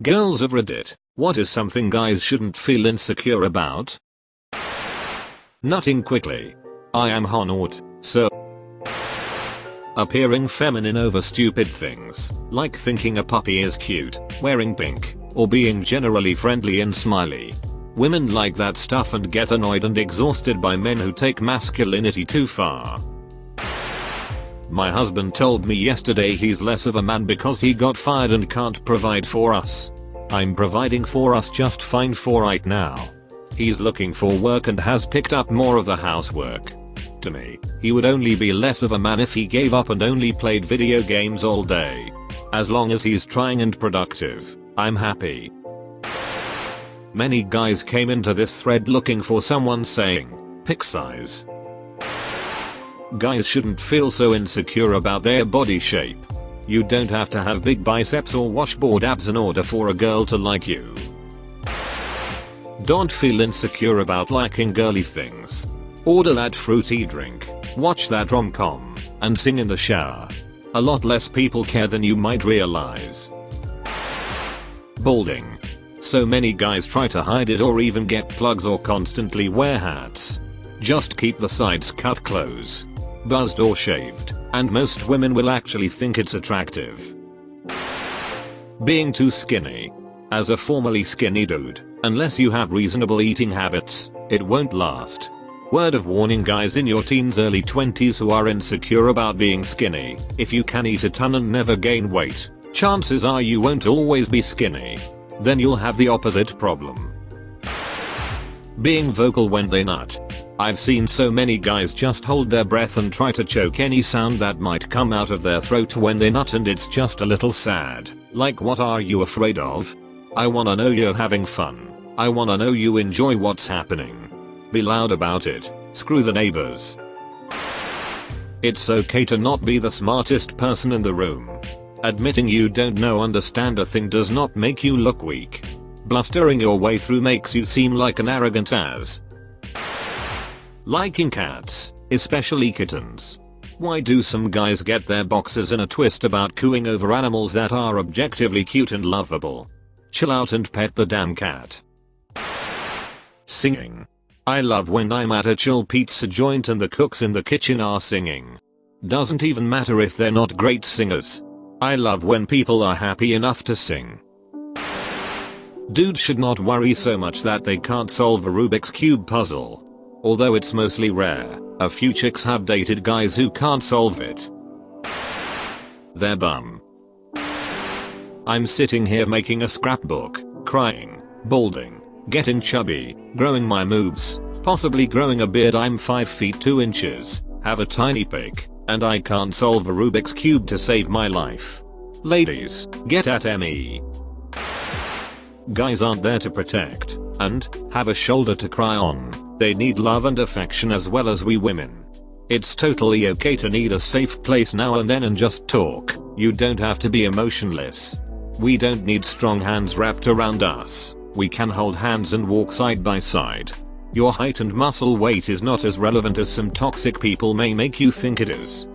Girls of Reddit, what is something guys shouldn't feel insecure about? Nutting quickly. I am honored, so. Appearing feminine over stupid things, like thinking a puppy is cute, wearing pink, or being generally friendly and smiley. Women like that stuff and get annoyed and exhausted by men who take masculinity too far. My husband told me yesterday he's less of a man because he got fired and can't provide for us. I'm providing for us just fine for right now. He's looking for work and has picked up more of the housework. To me, he would only be less of a man if he gave up and only played video games all day. As long as he's trying and productive, I'm happy. Many guys came into this thread looking for someone saying, pick size. Guys shouldn't feel so insecure about their body shape. You don't have to have big biceps or washboard abs in order for a girl to like you. Don't feel insecure about liking girly things. Order that fruity drink, watch that rom-com, and sing in the shower. A lot less people care than you might realize. Balding. So many guys try to hide it or even get plugs or constantly wear hats. Just keep the sides cut close, buzzed or shaved, and most women will actually think it's attractive. Being too skinny. As a formerly skinny dude, unless you have reasonable eating habits, it won't last. Word of warning guys in your teens early 20s who are insecure about being skinny, if you can eat a ton and never gain weight, chances are you won't always be skinny. Then you'll have the opposite problem. Being vocal when they nut. I've seen so many guys just hold their breath and try to choke any sound that might come out of their throat when they nut, and it's just a little sad. Like, what are you afraid of? I wanna know you're having fun. I wanna know you enjoy what's happening. Be loud about it. Screw the neighbors. It's okay to not be the smartest person in the room. Admitting you don't understand a thing does not make you look weak. Blustering your way through makes you seem like an arrogant ass. Liking cats, especially kittens. Why do some guys get their boxes in a twist about cooing over animals that are objectively cute and lovable? Chill out and pet the damn cat. Singing. I love when I'm at a chill pizza joint and the cooks in the kitchen are singing. Doesn't even matter if they're not great singers. I love when people are happy enough to sing. Dudes should not worry so much that they can't solve a Rubik's Cube puzzle. Although it's mostly rare, a few chicks have dated guys who can't solve it. Their bum. I'm sitting here making a scrapbook, crying, balding, getting chubby, growing my moobs, possibly growing a beard. I'm 5 feet 2 inches, have a tiny pick, and I can't solve a Rubik's Cube to save my life. Ladies, get at me. Guys aren't there to protect and have a shoulder to cry on. They need love and affection as well as we women. It's totally okay to need a safe place now and then and just talk. You don't have to be emotionless. We don't need strong hands wrapped around us. We can hold hands and walk side by side. Your height and muscle weight is not as relevant as some toxic people may make you think it is.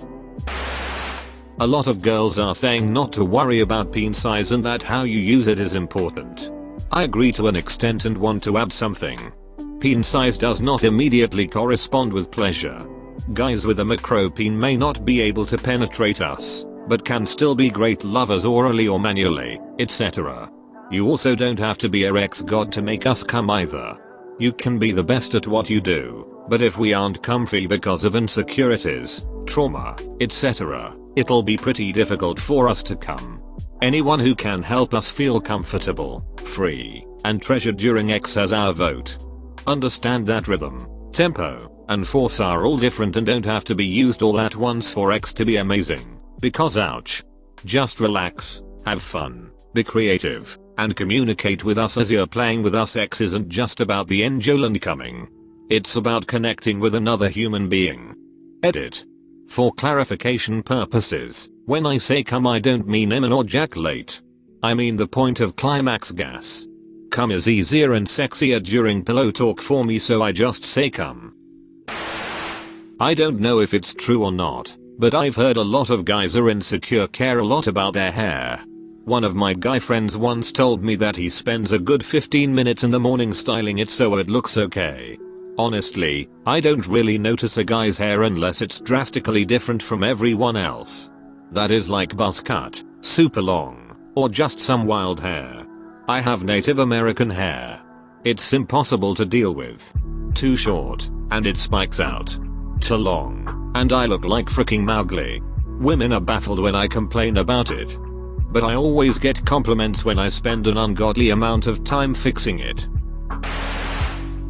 A lot of girls are saying not to worry about peen size and that how you use it is important. I agree to an extent and want to add something. Peen size does not immediately correspond with pleasure. Guys with a macro peen may not be able to penetrate us, but can still be great lovers orally or manually, etc. You also don't have to be a ex-god to make us come either. You can be the best at what you do, but if we aren't comfy because of insecurities, trauma, etc., it'll be pretty difficult for us to come. Anyone who can help us feel comfortable, free, and treasured during X has our vote. Understand that rhythm, tempo, and force are all different and don't have to be used all at once for X to be amazing. Because ouch. Just relax, have fun, be creative, and communicate with us as you're playing with us. X isn't just about the angel and coming. It's about connecting with another human being. Edit. For clarification purposes, when I say come I don't mean Emma or ejaculate. I mean the point of climax gas. Come is easier and sexier during pillow talk for me, so I just say come. I don't know if it's true or not, but I've heard a lot of guys are insecure, care a lot about their hair. One of my guy friends once told me that he spends a good 15 minutes in the morning styling it so it looks okay. Honestly, I don't really notice a guy's hair unless it's drastically different from everyone else. That is like buzz cut, super long, or just some wild hair. I have Native American hair. It's impossible to deal with. Too short, and it spikes out. Too long, and I look like freaking Mowgli. Women are baffled when I complain about it. But I always get compliments when I spend an ungodly amount of time fixing it.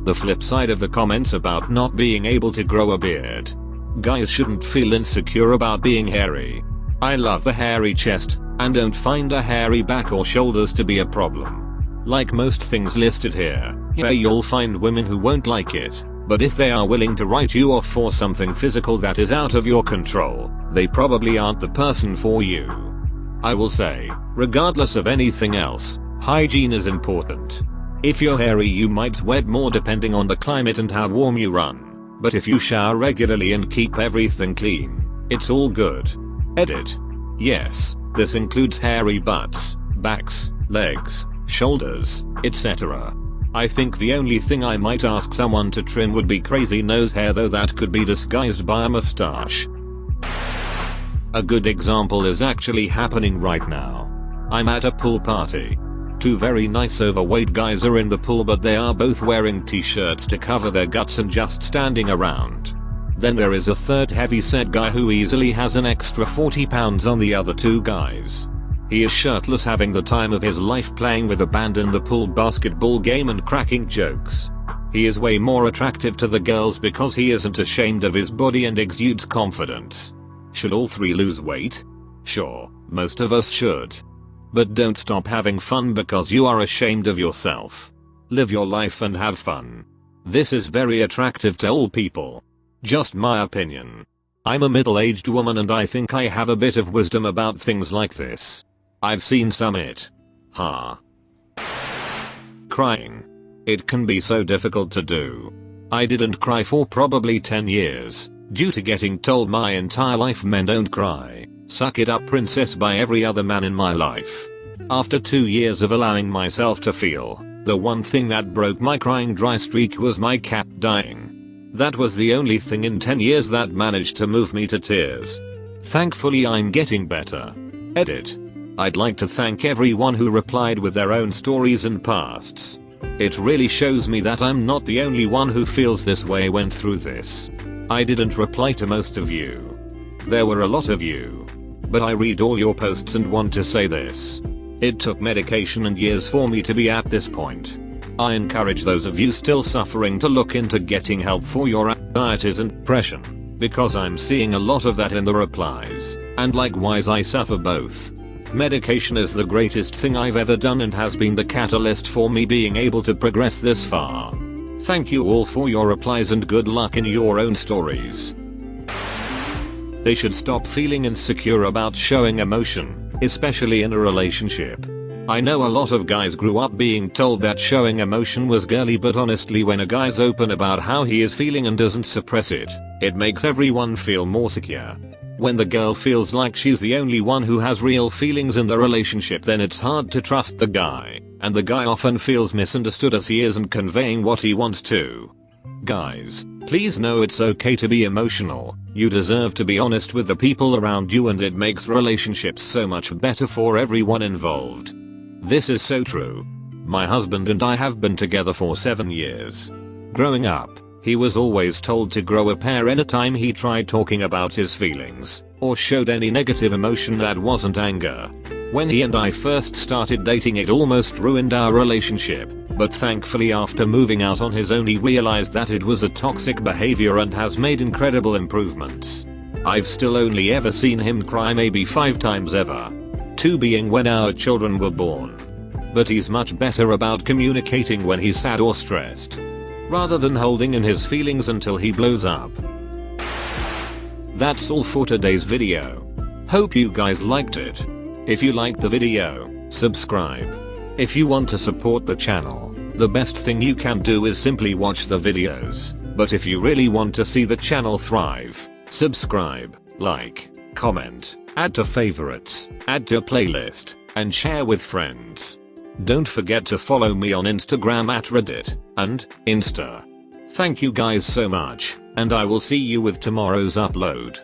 The flip side of the comments about not being able to grow a beard. Guys shouldn't feel insecure about being hairy. I love a hairy chest, and don't find a hairy back or shoulders to be a problem. Like most things listed here, yeah, you'll find women who won't like it, but if they are willing to write you off for something physical that is out of your control, they probably aren't the person for you. I will say, regardless of anything else, hygiene is important. If you're hairy you might sweat more depending on the climate and how warm you run, but if you shower regularly and keep everything clean, it's all good. Edit. Yes, this includes hairy butts, backs, legs, shoulders, etc. I think the only thing I might ask someone to trim would be crazy nose hair, though that could be disguised by a mustache. A good example is actually happening right now. I'm at a pool party. Two very nice overweight guys are in the pool, but they are both wearing t-shirts to cover their guts and just standing around. Then there is a third heavy-set guy who easily has an extra 40 pounds on the other two guys. He is shirtless, having the time of his life, playing with a band in the pool basketball game and cracking jokes. He is way more attractive to the girls because he isn't ashamed of his body and exudes confidence. Should all three lose weight? Sure, most of us should. But don't stop having fun because you are ashamed of yourself. Live your life and have fun. This is very attractive to all people. Just my opinion. I'm a middle-aged woman and I think I have a bit of wisdom about things like this. I've seen some it. Crying. It can be so difficult to do. I didn't cry for probably 10 years. Due to getting told my entire life men don't cry, suck it up princess, by every other man in my life. After 2 years of allowing myself to feel, the one thing that broke my crying dry streak was my cat dying. That was the only thing in 10 years that managed to move me to tears. Thankfully I'm getting better. Edit. I'd like to thank everyone who replied with their own stories and pasts. It really shows me that I'm not the only one who feels this way went through this. I didn't reply to most of you. There were a lot of you. But I read all your posts and want to say this. It took medication and years for me to be at this point. I encourage those of you still suffering to look into getting help for your anxieties and depression, because I'm seeing a lot of that in the replies, and likewise I suffer both. Medication is the greatest thing I've ever done and has been the catalyst for me being able to progress this far. Thank you all for your replies and good luck in your own stories. They should stop feeling insecure about showing emotion, especially in a relationship. I know a lot of guys grew up being told that showing emotion was girly, but honestly when a guy's open about how he is feeling and doesn't suppress it, it makes everyone feel more secure. When the girl feels like she's the only one who has real feelings in the relationship, then it's hard to trust the guy, and the guy often feels misunderstood as he isn't conveying what he wants to. Guys, please know it's okay to be emotional. You deserve to be honest with the people around you, and it makes relationships so much better for everyone involved. This is so true. My husband and I have been together for 7 years. Growing up, he was always told to grow a pair anytime he tried talking about his feelings, or showed any negative emotion that wasn't anger. When he and I first started dating, it almost ruined our relationship, but thankfully after moving out on his own he realized that it was a toxic behavior and has made incredible improvements. I've still only ever seen him cry maybe 5 times ever. 2 being when our children were born. But he's much better about communicating when he's sad or stressed, rather than holding in his feelings until he blows up. That's all for today's video. Hope you guys liked it. If you liked the video, subscribe. If you want to support the channel, the best thing you can do is simply watch the videos. But if you really want to see the channel thrive, subscribe, like, comment, add to favorites, add to playlist, and share with friends. Don't forget to follow me on Instagram at Reddit and Insta. Thank you guys so much, and I will see you with tomorrow's upload.